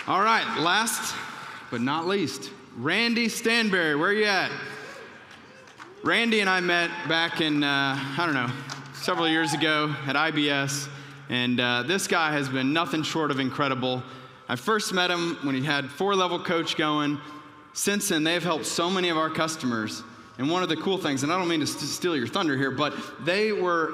All right, last but not least, Randy Stanbury. Where are you at? Randy and I met back in, several years ago at IBS, and this guy has been nothing short of incredible. I first met him when he had 4-level coach going. Since then, they've helped so many of our customers. And one of the cool things, and I don't mean to steal your thunder here, but they were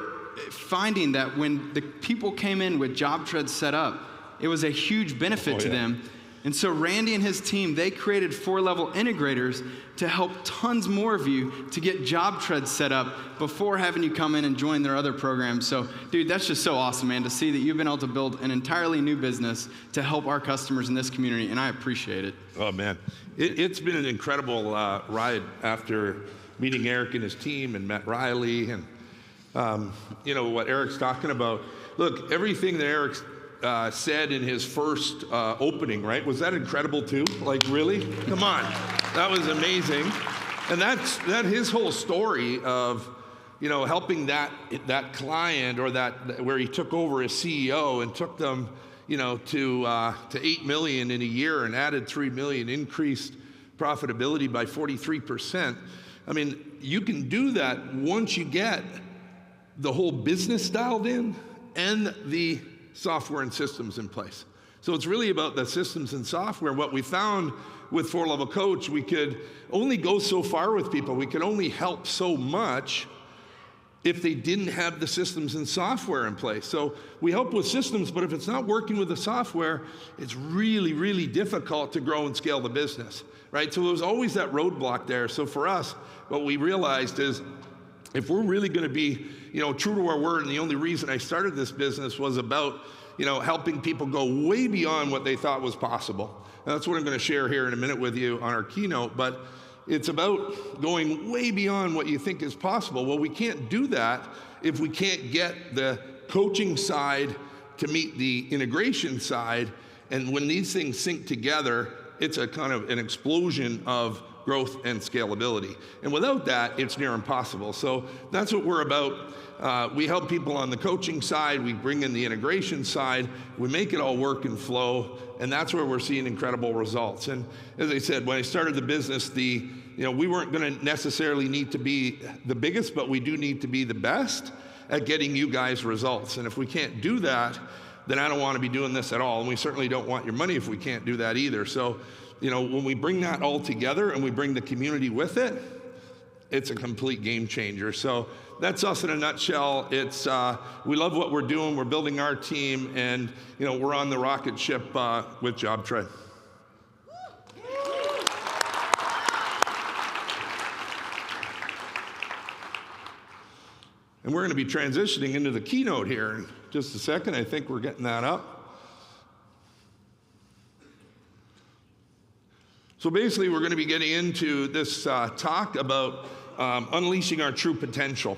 finding that when the people came in with JobTread set up, it was a huge benefit to them. And so Randy and his team, they created 4-level integrators to help tons more of you to get JobTread set up before having you come in and join their other programs. So, dude, that's just so awesome, man, to see that you've been able to build an entirely new business to help our customers in this community, and I appreciate it. Oh, man. It's been an incredible ride after meeting Eric and his team and Matt Riley and, what Eric's talking about. Look, everything that Eric said in his first opening, right? Was that incredible too? Like, really? Come on. That was amazing. And that's his whole story of, helping that client or that where he took over as CEO and took them, to 8 million in a year and added 3 million, increased profitability by 43%. I mean, you can do that once you get the whole business dialed in and the software and systems in place. So it's really about the systems and software. What we found with 4-level coach, we could only go so far with people. We could only help so much if they didn't have the systems and software in place. So we help with systems, but if it's not working with the software, it's really, really difficult to grow and scale the business, right? So there was always that roadblock there. So for us, what we realized is if we're really going to be, true to our word, and the only reason I started this business was about, helping people go way beyond what they thought was possible. And that's what I'm going to share here in a minute with you on our keynote, but it's about going way beyond what you think is possible. Well, we can't do that if we can't get the coaching side to meet the integration side. And when these things sync together, it's a kind of an explosion of growth and scalability. And without that, it's near impossible. So that's what we're about. We help people on the coaching side. We bring in the integration side. We make it all work and flow. And that's where we're seeing incredible results. And as I said, when I started the business, we weren't going to necessarily need to be the biggest, but we do need to be the best at getting you guys results. And if we can't do that, then I don't want to be doing this at all. And we certainly don't want your money if we can't do that either. So, when we bring that all together and we bring the community with it, it's a complete game changer. So that's us in a nutshell. It's we love what we're doing. We're building our team, and we're on the rocket ship with JobTread. And we're going to be transitioning into the keynote here in just a second. I think we're getting that up. So basically, we're going to be getting into this talk about unleashing our true potential.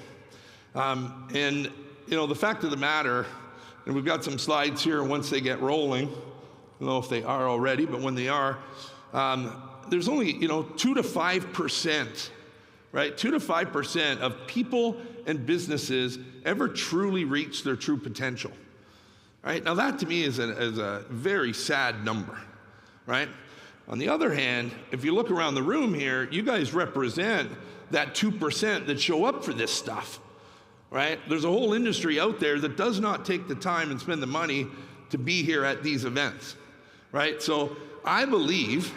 And the fact of the matter, and we've got some slides here once they get rolling. I don't know if they are already, but when they are, there's only 2 to 5%, right? 2 to 5% of people and businesses ever truly reach their true potential, right? Now that to me is a very sad number, right? On the other hand, if you look around the room here, you guys represent that 2% that show up for this stuff, right? There's a whole industry out there that does not take the time and spend the money to be here at these events, right? So I believe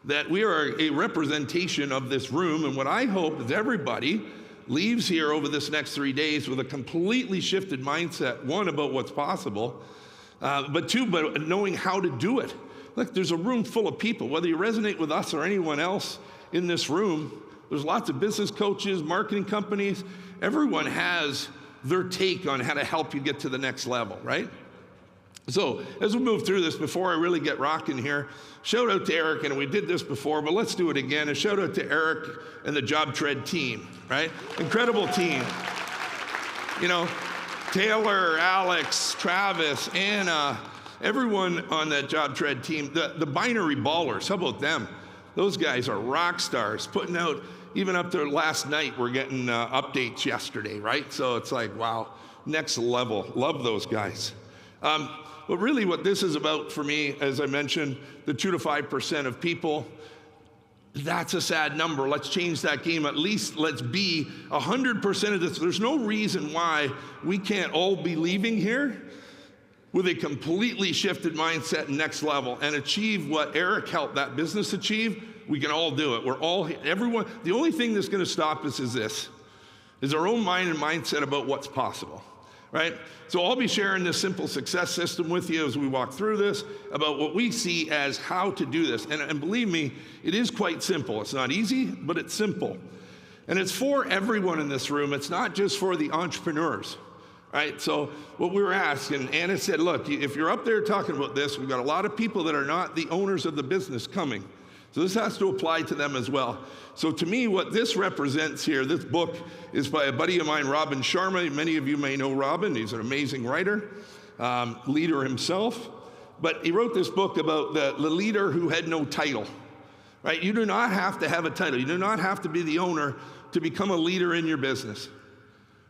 that we are a representation of this room, and what I hope is everybody leaves here over this next 3 days with a completely shifted mindset, one, about what's possible, but two, but knowing how to do it. Look, there's a room full of people, whether you resonate with us or anyone else in this room. There's lots of business coaches, marketing companies. Everyone has their take on how to help you get to the next level, right? So as we move through this, before I really get rocking here, shout out to Eric, and we did this before, but let's do it again. A shout out to Eric and the JobTread team, right? Incredible team. Taylor, Alex, Travis, Anna, everyone on that JobTread team, the binary ballers, how about them? Those guys are rock stars, putting out, even up to last night, we're getting updates yesterday, right? So it's like, wow, next level. Love those guys. But really what this is about for me, as I mentioned, the 2 to 5% of people, that's a sad number. Let's change that game. At least let's be 100% of this. There's no reason why we can't all be leaving here with a completely shifted mindset and next level and achieve what Eric helped that business achieve. We can all do it. We're all, everyone, the only thing that's going to stop us is our own mind and mindset about what's possible, right? So I'll be sharing this simple success system with you as we walk through this about what we see as how to do this. And believe me, it is quite simple. It's not easy, but it's simple. And it's for everyone in this room. It's not just for the entrepreneurs, right? So what we were asking, Anna said, look, if you're up there talking about this, we've got a lot of people that are not the owners of the business coming. So this has to apply to them as well. So to me, what this represents here, this book is by a buddy of mine, Robin Sharma. Many of you may know Robin. He's an amazing writer, leader himself. But he wrote this book about the leader who had no title, right? You do not have to have a title. You do not have to be the owner to become a leader in your business,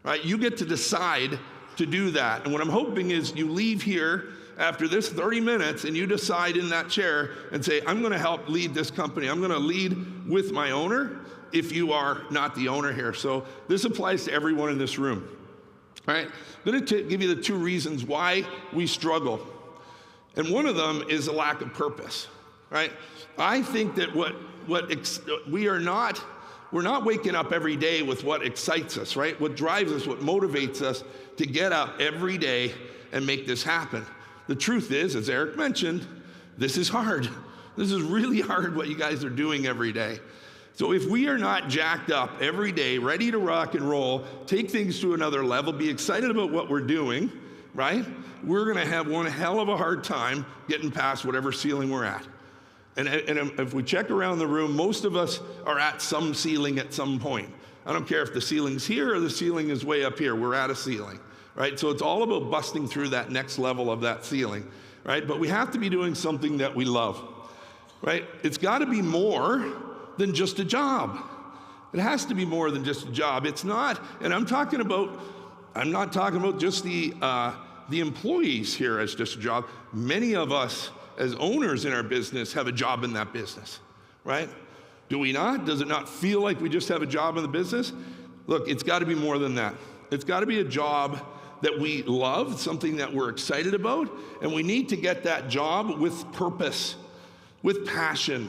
right? You get to decide to do that. And what I'm hoping is you leave here after this 30 minutes and you decide in that chair and say, I'm going to help lead this company. I'm going to lead with my owner if you are not the owner here. So this applies to everyone in this room. All right, I'm going to give you the 2 reasons why we struggle. And one of them is a lack of purpose, right? I think that we're not waking up every day with what excites us, right? What drives us, what motivates us to get up every day and make this happen. The truth is, as Eric mentioned, this is hard. This is really hard what you guys are doing every day. So if we are not jacked up every day, ready to rock and roll, take things to another level, be excited about what we're doing, right? We're going to have one hell of a hard time getting past whatever ceiling we're at. And if we check around the room, most of us are at some ceiling at some point. I don't care if the ceiling's here or the ceiling is way up here. We're at a ceiling. Right? So it's all about busting through that next level of that ceiling, right? But we have to be doing something that we love, right? It's got to be more than just a job. It has to be more than just a job. It's not, and I'm not talking about just the employees here as just a job. Many of us as owners in our business have a job in that business, right? Do we not? Does it not feel like we just have a job in the business? Look, it's got to be more than that. It's got to be a job that we love, something that we're excited about, and we need to get that job with purpose, with passion,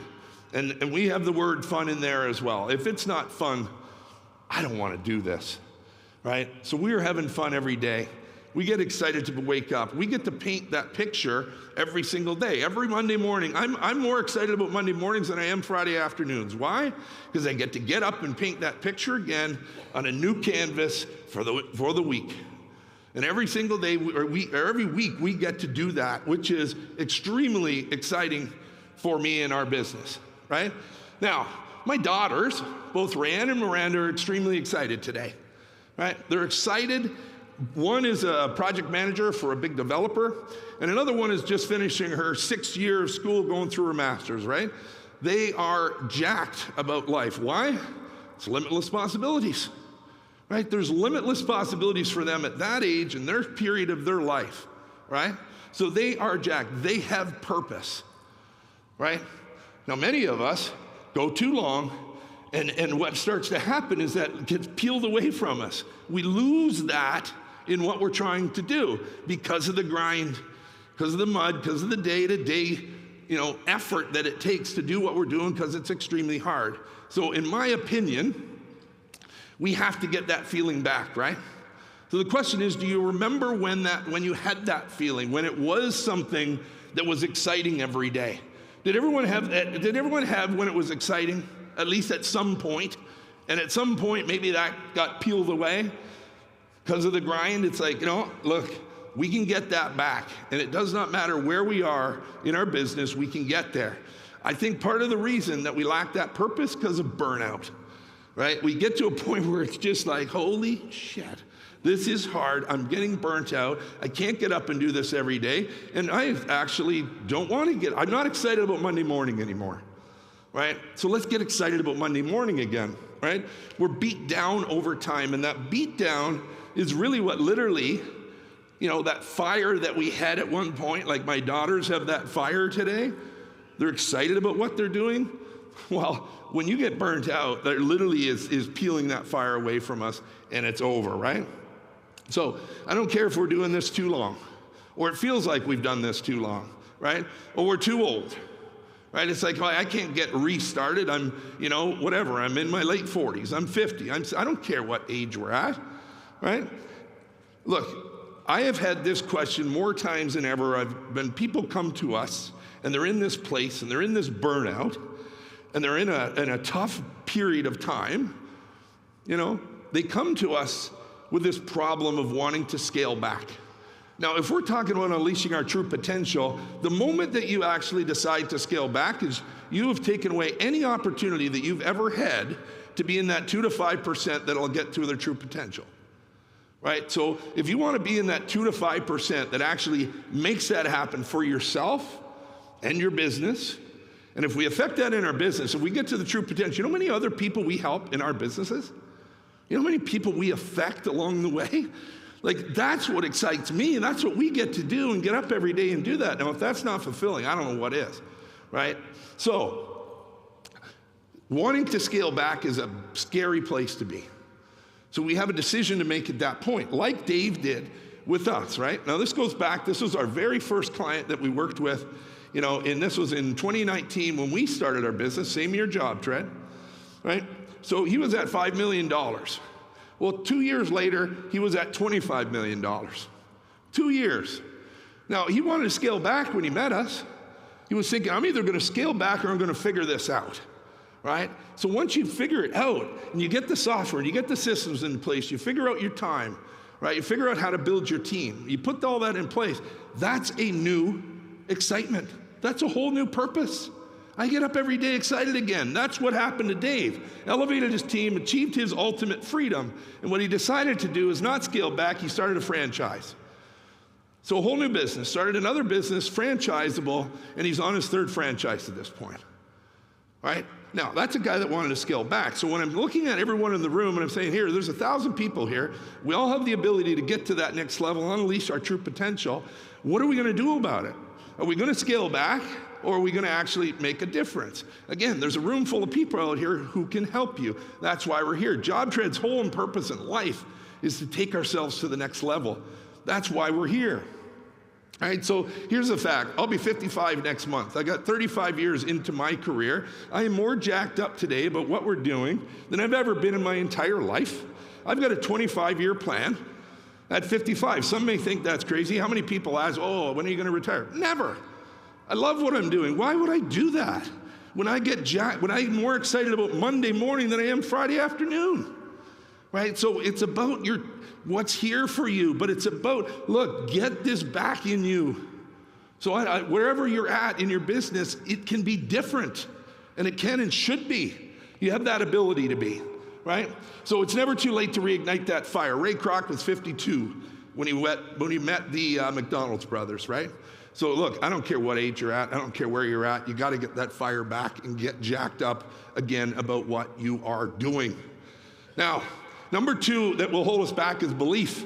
and we have the word fun in there as well. If it's not fun, I don't want to do this, right? So we are having fun every day. We get excited to wake up. We get to paint that picture every single day, every Monday morning. I'm more excited about Monday mornings than I am Friday afternoons. Why? Because I get to get up and paint that picture again on a new canvas for the week. And every single day, or every week, we get to do that, which is extremely exciting for me and our business, right? Now, my daughters, both Rayanne and Miranda, are extremely excited today, right? They're excited. One is a project manager for a big developer, and another one is just finishing her 6th year of school, going through her master's, right? They are jacked about life. Why? It's limitless possibilities. Right? There's limitless possibilities for them at that age and their period of their life, right? So they are jacked. They have purpose, right? Now, many of us go too long, and what starts to happen is that it gets peeled away from us. We lose that in what we're trying to do because of the grind, because of the mud, because of the day-to-day, effort that it takes to do what we're doing, because it's extremely hard. So in my opinion, we have to get that feeling back, right? So the question is, do you remember when you had that feeling, when it was something that was exciting every day? Did everyone have when it was exciting, at least at some point? And at some point, maybe that got peeled away because of the grind. It's like, look, we can get that back. And it does not matter where we are in our business, we can get there. I think part of the reason that we lack that purpose because of burnout. Right? We get to a point where it's just like, holy shit, this is hard. I'm getting burnt out. I can't get up and do this every day. And I actually don't want to I'm not excited about Monday morning anymore, right? So let's get excited about Monday morning again, right? We're beat down over time, and that beat down is really what literally, that fire that we had at one point, like my daughters have that fire today. They're excited about what they're doing. Well, when you get burnt out, that literally is peeling that fire away from us, and it's over, right? So I don't care if we're doing this too long, or it feels like we've done this too long, right? Or we're too old, right? It's like, well, I can't get restarted. I'm, whatever. I'm in my late 40s. I'm 50. I don't care what age we're at, right? Look, I have had this question more times than ever. People come to us, and they're in this place, and they're in this burnout, and they're in a tough period of time. They come to us with this problem of wanting to scale back. Now, if we're talking about unleashing our true potential, the moment that you actually decide to scale back is you have taken away any opportunity that you've ever had to be in that 2 to 5% that'll get to their true potential, right? So if you want to be in that 2 to 5% that actually makes that happen for yourself and your business, and if we affect that in our business, if we get to the true potential, you know how many other people we help in our businesses? You know how many people we affect along the way? Like, that's what excites me, and that's what we get to do and get up every day and do that. Now, if that's not fulfilling, I don't know what is, right? So, wanting to scale back is a scary place to be. So we have a decision to make at that point, like Dave did with us, right? Now, this goes back, this was our very first client that we worked with, and this was in 2019 when we started our business, same year JobTread, right? So he was at $5 million. Well, 2 years later, he was at $25 million. 2 years. Now, he wanted to scale back when he met us. He was thinking, I'm either going to scale back or I'm going to figure this out, right? So once you figure it out, and you get the software, and you get the systems in place, you figure out your time, right? You figure out how to build your team. You put all that in place. That's a new excitement. That's a whole new purpose. I get up every day excited again. That's what happened to Dave. Elevated his team, achieved his ultimate freedom, and what he decided to do is not scale back. He started a franchise. So a whole new business, started another business, franchisable, and he's on his third franchise at this point, right? Now, that's a guy that wanted to scale back. So when I'm looking at everyone in the room and I'm saying, here, there's 1,000 people here. We all have the ability to get to that next level, unleash our true potential. What are we going to do about it? Are we going to scale back, or are we going to actually make a difference? Again, there's a room full of people out here who can help you. That's why we're here. JobTread's whole purpose in life is to take ourselves to the next level. That's why we're here. All right, so here's the fact. I'll be 55 next month. I got 35 years into my career. I am more jacked up today about what we're doing than I've ever been in my entire life. I've got a 25-year plan. At 55, some may think that's crazy. How many people ask, oh, when are you going to retire? Never. I love what I'm doing. Why would I do that? When I'm more excited about Monday morning than I am Friday afternoon, right? So it's about what's here for you, but it's about, look, get this back in you. So wherever you're at in your business, it can be different, and it can and should be. You have that ability to be. Right? So it's never too late to reignite that fire. Ray Kroc was 52 when he met the McDonald's brothers, right? So look, I don't care what age you're at. I don't care where you're at. You got to get that fire back and get jacked up again about what you are doing. Now, number 2 that will hold us back is belief.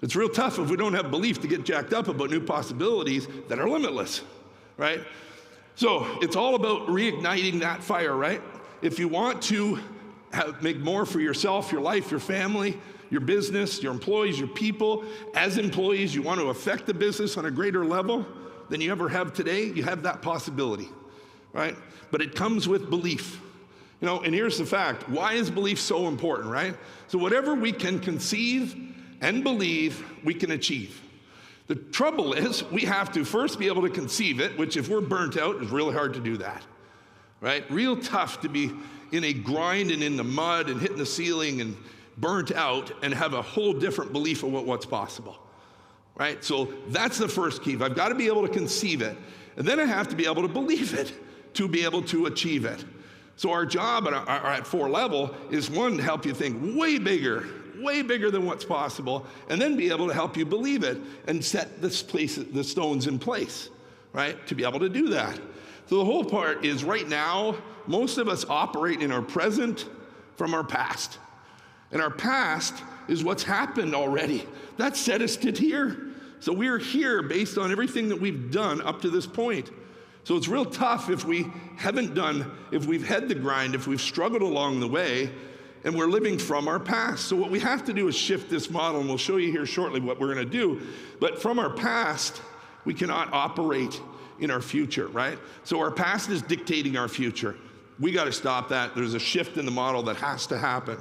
It's real tough if we don't have belief to get jacked up about new possibilities that are limitless, right? So it's all about reigniting that fire, right? If you want to make more for yourself, your life, your family, your business, your employees, your people. As employees, you want to affect the business on a greater level than you ever have today. You have that possibility, right? But it comes with belief. And here's the fact. Why is belief so important, right? So whatever we can conceive and believe, we can achieve. The trouble is we have to first be able to conceive it, which if we're burnt out, is really hard to do that, right? Real tough to be in a grind and in the mud and hitting the ceiling and burnt out and have a whole different belief of what's possible, right? So that's the first key. I've got to be able to conceive it, and then I have to be able to believe it to be able to achieve it. So our job at 4 level is, one, to help you think way bigger than what's possible, and then be able to help you believe it and set the stones in place, right, to be able to do that. So the whole part is right now, most of us operate in our present from our past. And our past is what's happened already. That set us to here. So we're here based on everything that we've done up to this point. So it's real tough if we haven't done, if we've had the grind, if we've struggled along the way, and we're living from our past. So what we have to do is shift this model, and we'll show you here shortly what we're going to do. But from our past, we cannot operate in our future, right? So our past is dictating our future. We got to stop that. There's a shift in the model that has to happen,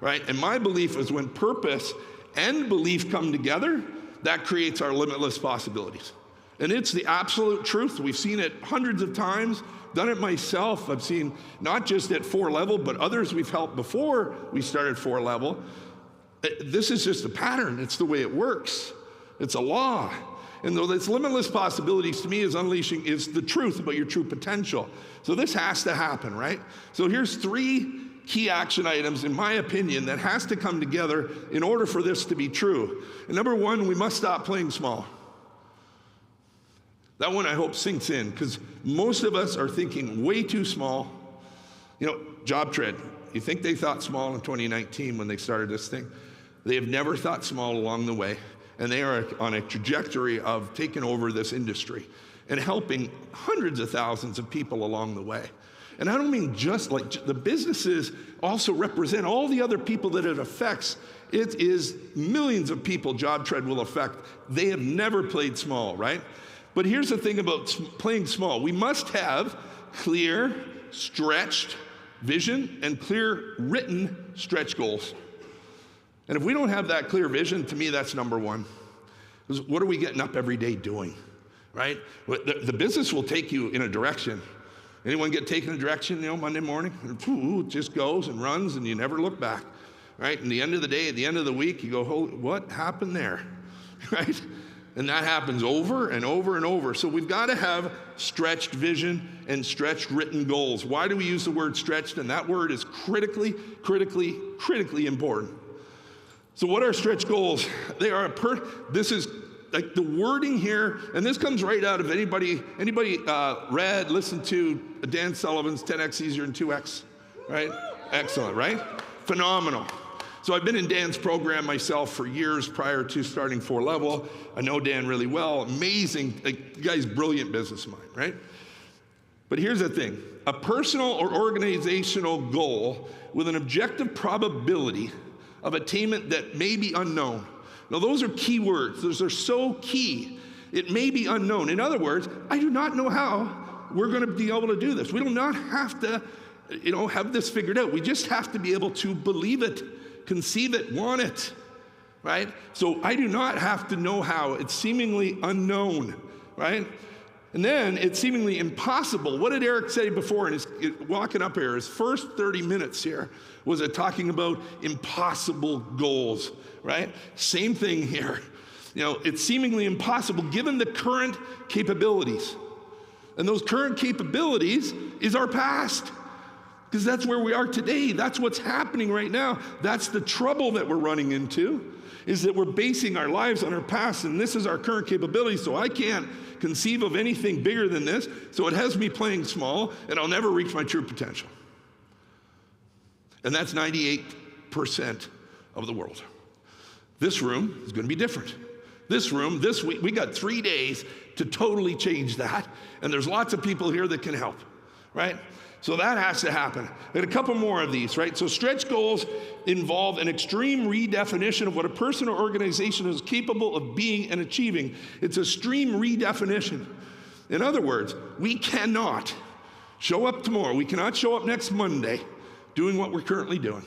right? And my belief is when purpose and belief come together, that creates our limitless possibilities. And it's the absolute truth. We've seen it hundreds of times. Done it myself. I've seen not just at 4 level, but others we've helped before we started 4 level. This is just a pattern. It's the way it works. It's a law. And though this limitless possibilities to me is the truth about your true potential. So this has to happen, right? So here's 3 key action items, in my opinion, that has to come together in order for this to be true. And number 1, we must stop playing small. That one I hope sinks in, because most of us are thinking way too small. You know, JobTread, you think they thought small in 2019 when they started this thing? They have never thought small along the way, and they are on a trajectory of taking over this industry and helping hundreds of thousands of people along the way. And I don't mean just like the businesses also represent all the other people that it affects. It is millions of people JobTread will affect. They have never played small, right? But here's the thing about playing small. We must have clear, stretched vision and clear, written stretch goals. And if we don't have that clear vision, to me, that's number 1. Because what are we getting up every day doing, right? The business will take you in a direction. Anyone get taken in a direction, Monday morning? It just goes and runs, and you never look back, right? And the end of the day, at the end of the week, you go, what happened there, right? And that happens over and over and over. So we've got to have stretched vision and stretched written goals. Why do we use the word stretched? And that word is critically important. So what are stretch goals? They are this is like the wording here, and this comes right out of anybody listened to Dan Sullivan's 10X Easier than 2X, right? Excellent, right? Phenomenal. So I've been in Dan's program myself for years prior to starting 4 level. I know Dan really well. Amazing, the guy's brilliant business mind, right? But here's the thing. A personal or organizational goal with an objective probability of attainment that may be unknown. Now those are key words. Those are so key. It may be unknown. In other words, I do not know how we're going to be able to do this. We do not have to, have this figured out. We just have to be able to believe it, conceive it, want it, right? So I do not have to know how. It's seemingly unknown, right? And then it's seemingly impossible. What did Eric say before in his walking up here? His first 30 minutes here was talking about impossible goals, right? Same thing here. It's seemingly impossible given the current capabilities. And those current capabilities is our past. Because that's where we are today. That's what's happening right now. That's the trouble that we're running into, is that we're basing our lives on our past, and this is our current capability, so I can't conceive of anything bigger than this, so it has me playing small, and I'll never reach my true potential. And that's 98% of the world. This room is going to be different. This room, this week, we got 3 days to totally change that, and there's lots of people here that can help, right? So that has to happen. And a couple more of these, right? So stretch goals involve an extreme redefinition of what a person or organization is capable of being and achieving. It's a extreme redefinition. In other words, we cannot show up tomorrow. We cannot show up next Monday doing what we're currently doing.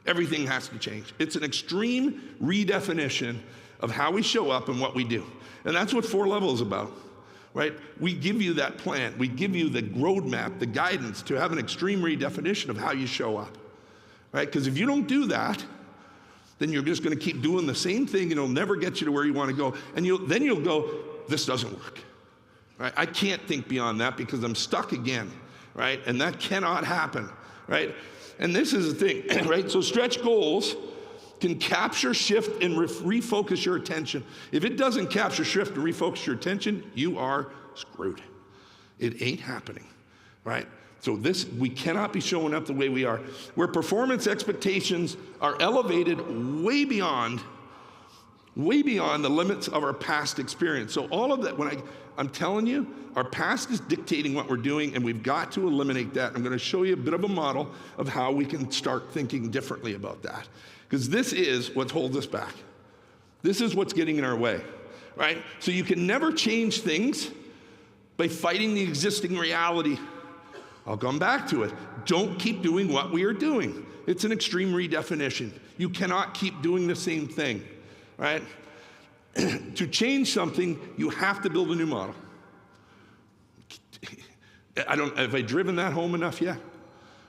Everything has to change. It's an extreme redefinition of how we show up and what we do. And that's what 4 level is about. Right? We give you that plan. We give you the roadmap, the guidance to have an extreme redefinition of how you show up. Right? Because if you don't do that, then you're just going to keep doing the same thing and it'll never get you to where you want to go. And then you'll go, this doesn't work. Right? I can't think beyond that because I'm stuck again. Right? And that cannot happen. Right? And this is the thing. Right? So stretch goals can capture, shift, and refocus your attention. If it doesn't capture, shift, and refocus your attention, you are screwed. It ain't happening, right? So we cannot be showing up the way we are. Where performance expectations are elevated way beyond way beyond the limits of our past experience. So all of that, when I'm telling you, our past is dictating what we're doing, and we've got to eliminate that. I'm going to show you a bit of a model of how we can start thinking differently about that. Because this is what holds us back. This is what's getting in our way, right? So you can never change things by fighting the existing reality. I'll come back to it. Don't keep doing what we are doing. It's an extreme redefinition. You cannot keep doing the same thing, right? To change something, you have to build a new model. Have I driven that home enough yet?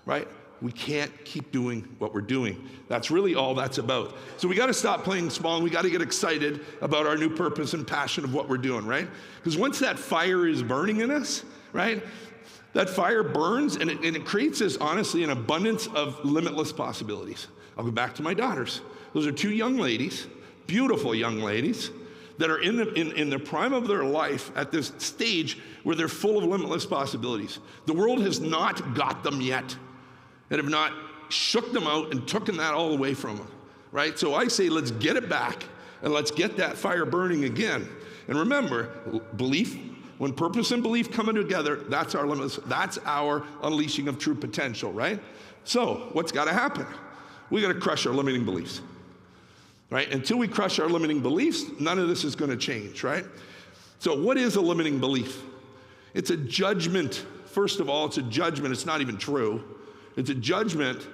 Right? We can't keep doing what we're doing. That's really all that's about. So we got to stop playing small, and we got to get excited about our new purpose and passion of what we're doing, right? Because once that fire is burning in us, right? That fire burns, and it creates this, honestly, an abundance of limitless possibilities. I'll go back to my daughters. Those are two young ladies, beautiful young ladies, that are in the prime of their life at this stage where they're full of limitless possibilities. The world has not got them yet, and have not shook them out and taken that all away from them, right? So I say, let's get it back, and let's get that fire burning again. And remember, belief, when purpose and belief come together, that's our limits, that's our unleashing of true potential, right? So what's got to happen? We got to crush our limiting beliefs. Right? Until we crush our limiting beliefs, none of this is going to change, right? So what is a limiting belief? It's a judgment. First of all, it's a judgment. It's not even true. It's a judgment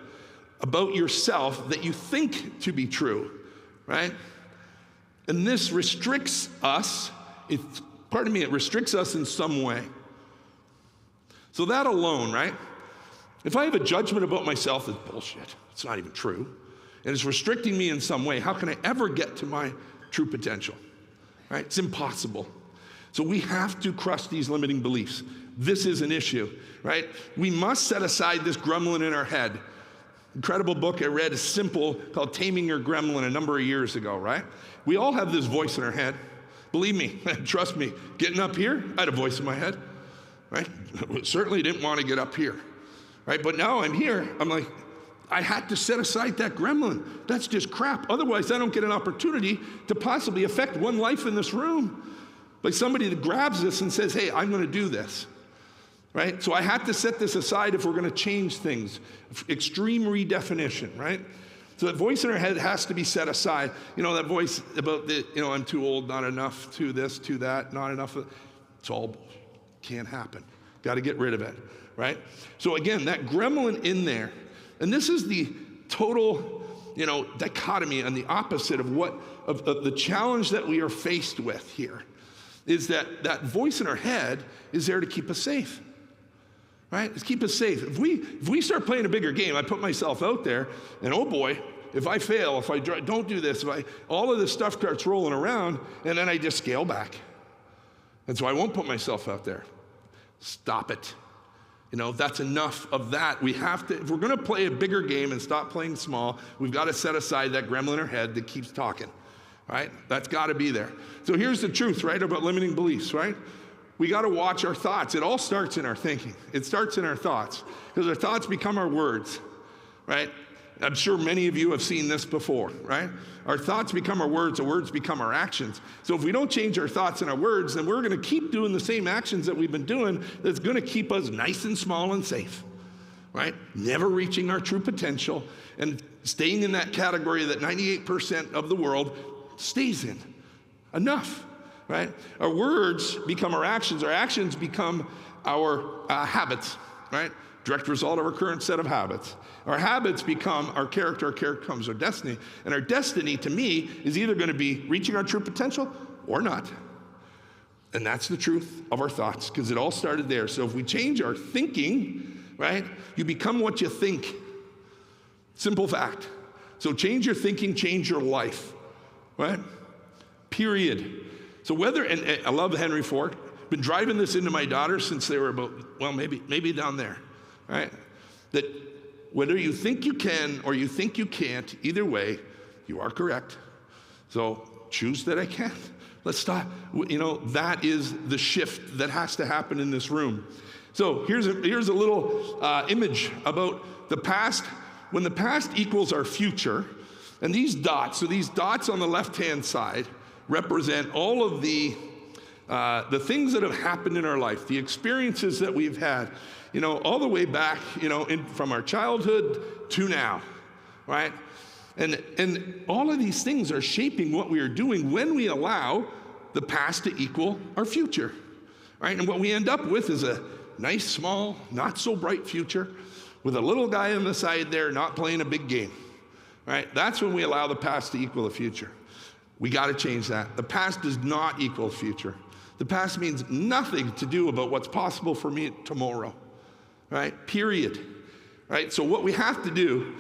about yourself that you think to be true, right? And this restricts us. It restricts us in some way. So that alone, right? If I have a judgment about myself, it's bullshit. It's not even true. And it's restricting me in some way. How can I ever get to my true potential? Right? It's impossible. So we have to crush these limiting beliefs. This is an issue, right? We must set aside this gremlin in our head. Incredible book I read, is simple, called Taming Your Gremlin a number of years ago, right? We all have this voice in our head. Believe me, trust me, getting up here, I had a voice in my head, right? Certainly didn't want to get up here, right? But now I'm here, I'm like, I had to set aside that gremlin. That's just crap. Otherwise, I don't get an opportunity to possibly affect one life in this room by somebody that grabs this and says, hey, I'm going to do this, right? So I had to set this aside if we're going to change things. Extreme redefinition, right? So that voice in our head has to be set aside. You know, that voice about the, I'm too old, not enough, to this, to that, not enough. It's all can't happen. Got to get rid of it, right? So again, that gremlin in there. And this is the total, dichotomy and the opposite of the challenge that we are faced with here, is that voice in our head is there to keep us safe, right? It's keep us safe. If we start playing a bigger game, I put myself out there, and oh boy, if I fail, if I don't do this, all of this stuff starts rolling around, and then I just scale back. And so I won't put myself out there. Stop it. That's enough of that. We have to, if we're going to play a bigger game and stop playing small, we've got to set aside that gremlin in our head that keeps talking, right? That's got to be there. So here's the truth, right, about limiting beliefs, right? We got to watch our thoughts. It all starts in our thinking. It starts in our thoughts, because our thoughts become our words, right? I'm sure many of you have seen this before, right? Our thoughts become our words become our actions. So if we don't change our thoughts and our words, then we're going to keep doing the same actions that we've been doing that's going to keep us nice and small and safe, right? Never reaching our true potential and staying in that category that 98% of the world stays in. Enough, right? Our words become our actions become our habits, right? Direct result of our current set of habits. Our habits become our character becomes our destiny. And our destiny, to me, is either going to be reaching our true potential or not. And that's the truth of our thoughts, because it all started there. So if we change our thinking, right, you become what you think. Simple fact. So change your thinking, change your life, right? Period. So and I love Henry Ford. Been driving this into my daughters since they were about, maybe down there, right? That whether you think you can or you think you can't, either way, you are correct. So choose that I can. Let's stop. That is the shift that has to happen in this room. So here's a little image about the past. When the past equals our future, And these dots, so these dots on the left-hand side represent all of the things that have happened in our life, the experiences that we've had, all the way back, from our childhood to now, right? And all of these things are shaping what we are doing when we allow the past to equal our future, right? And what we end up with is a nice, small, not so bright future with a little guy on the side there not playing a big game, right? That's when we allow the past to equal the future. We got to change that. The past does not equal the future. The past means nothing to do about what's possible for me tomorrow, right? Period, right? So what we have to do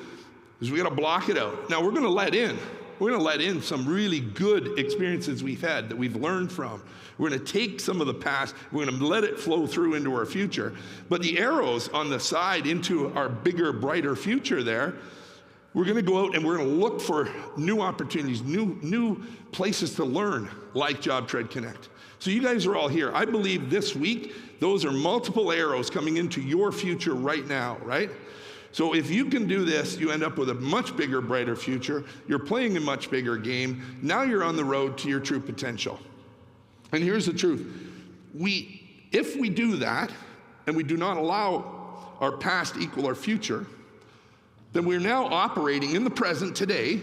is we got to block it out. Now we're going to let in some really good experiences we've had that we've learned from. We're going to take some of the past, we're going to let it flow through into our future. But the arrows on the side into our bigger, brighter future there, we're going to go out and we're going to look for new opportunities, new places to learn, like JobTread Connect. So you guys are all here. I believe this week, those are multiple arrows coming into your future right now, right? So if you can do this, you end up with a much bigger, brighter future. You're playing a much bigger game. Now you're on the road to your true potential. And here's the truth. If we do that, and we do not allow our past equal our future, then we're now operating in the present today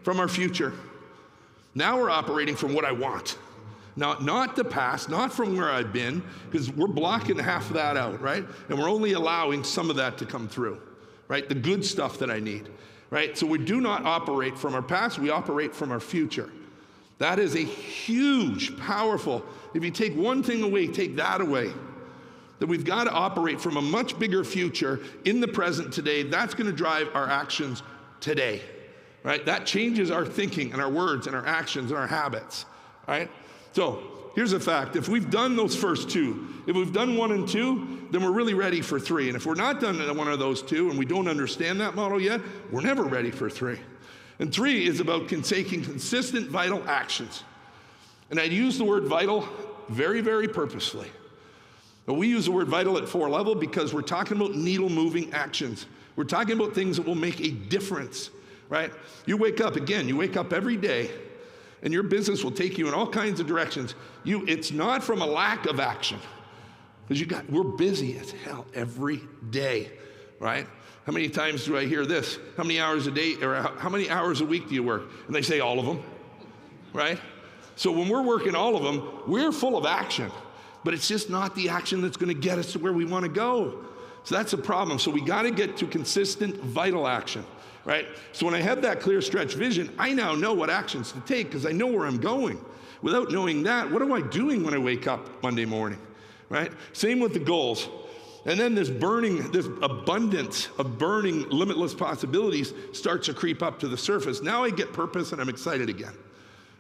from our future. Now we're operating from what I want. Not the past, not from where I've been, because we're blocking half of that out, right? And we're only allowing some of that to come through, right? The good stuff that I need, right? So we do not operate from our past, we operate from our future. That is a huge, powerful, if you take one thing away, take that away. That we've got to operate from a much bigger future in the present today. That's going to drive our actions today, right? That changes our thinking and our words and our actions and our habits, right? So here's a fact. If we've done those first two, if we've done 1 and 2, then we're really ready for 3. And if we're not done one of those 2 and we don't understand that model yet, we're never ready for 3. And 3 is about taking consistent, vital actions. And I'd use the word vital very, very purposefully. But we use the word vital at 4 level because we're talking about needle-moving actions. We're talking about things that will make a difference, right? You wake up every day, and your business will take you in all kinds of directions. It's not from a lack of action, because we're busy as hell every day, right? How many times do I hear this? How many hours a day, or how many hours a week do you work? And they say all of them, right? So when we're working all of them, we're full of action, but it's just not the action that's going to get us to where we want to go. So that's a problem. So we got to get to consistent, vital action, right? So when I have that clear stretch vision, I now know what actions to take because I know where I'm going. Without knowing that, what am I doing when I wake up Monday morning, right? Same with the goals. And then this abundance of burning, limitless possibilities starts to creep up to the surface. Now I get purpose and I'm excited again,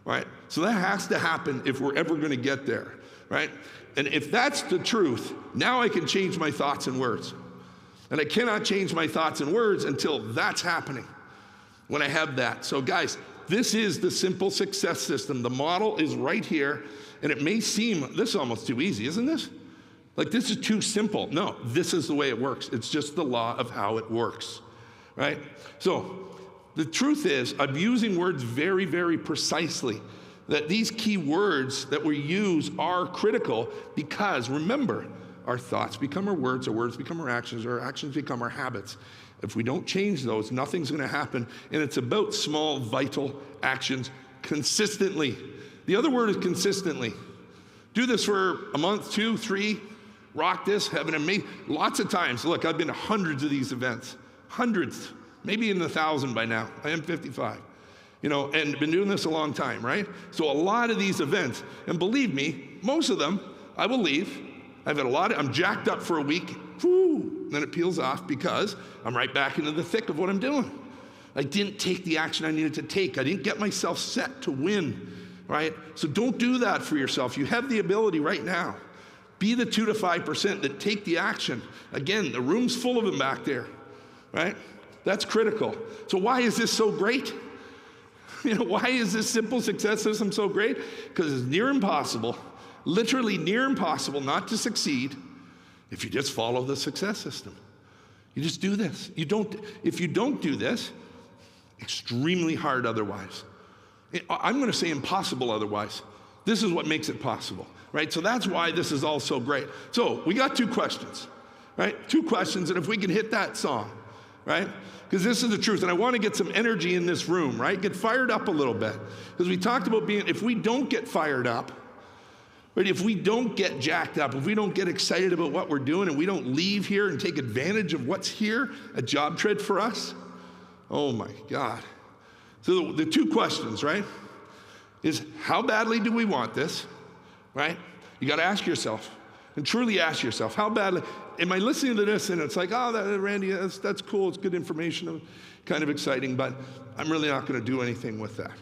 right? So that has to happen if we're ever going to get there, right? And if that's the truth, now I can change my thoughts and words. And I cannot change my thoughts and words until that's happening, when I have that. So guys, this is the simple success system. The model is right here, and it may seem, this is almost too easy, isn't this? Like this is too simple. No, this is the way it works. It's just the law of how it works, right? So the truth is, I'm using words very, very precisely. That these key words that we use are critical because, remember, our thoughts become our words become our actions become our habits. If we don't change those, nothing's going to happen. And it's about small, vital actions consistently. The other word is consistently. Do this for a month, 2, 3, rock this, have an amazing, lots of times. Look, I've been to hundreds of these events, hundreds, maybe in the 1,000 by now. I am 55. And been doing this a long time, right? So a lot of these events, and believe me, most of them, I will leave. I've had I'm jacked up for a week, then it peels off because I'm right back into the thick of what I'm doing. I didn't take the action I needed to take. I didn't get myself set to win, right? So don't do that for yourself. You have the ability right now. Be the 2 to 5% that take the action. Again, the room's full of them back there, right? That's critical. So why is this so great? Why is this simple success system so great? Because it's near impossible, literally near impossible not to succeed if you just follow the success system. You just do this. If you don't do this, extremely hard otherwise. I'm going to say impossible otherwise. This is what makes it possible, right? So that's why this is all so great. So we got 2 questions, right? 2 questions, and if we can hit that song, right? Because this is the truth, and I want to get some energy in this room, right? Get fired up a little bit. Because we talked about if we don't get fired up, right? If we don't get jacked up, if we don't get excited about what we're doing, and we don't leave here and take advantage of what's here at JobTread for us, oh my God. So the 2 questions, right, is how badly do we want this, right? You got to ask yourself, and truly ask yourself, how badly, am I listening to this and it's like, oh, Randy, that's cool, it's good information, kind of exciting, but I'm really not going to do anything with that.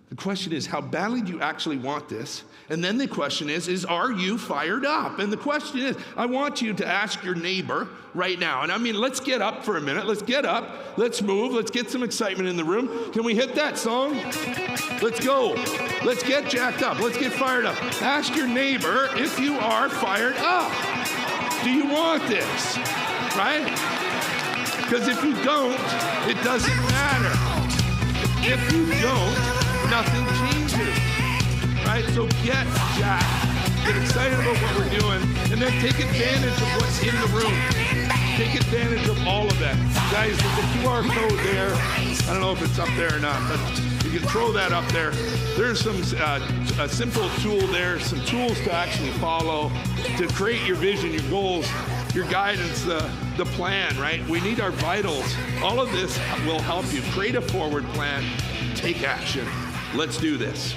The question is, how badly do you actually want this? And then the question is are you fired up? And the question is, I want you to ask your neighbor right now. And I mean, let's get up for a minute. Let's get up. Let's move. Let's get some excitement in the room. Can we hit that song? Let's go. Let's get jacked up. Let's get fired up. Ask your neighbor if you are fired up. Do you want this? Right? Because if you don't, it doesn't matter. If you don't, nothing changes, right? So get jacked, get excited about what we're doing, and then take advantage of what's in the room. Take advantage of all of that. Guys, there's a QR code there. I don't know if it's up there or not, but you can throw that up there. There's some a simple tool there, some tools to actually follow to create your vision, your goals, your guidance, the plan, right? We need our vitals. All of this will help you create a forward plan, take action. Let's do this.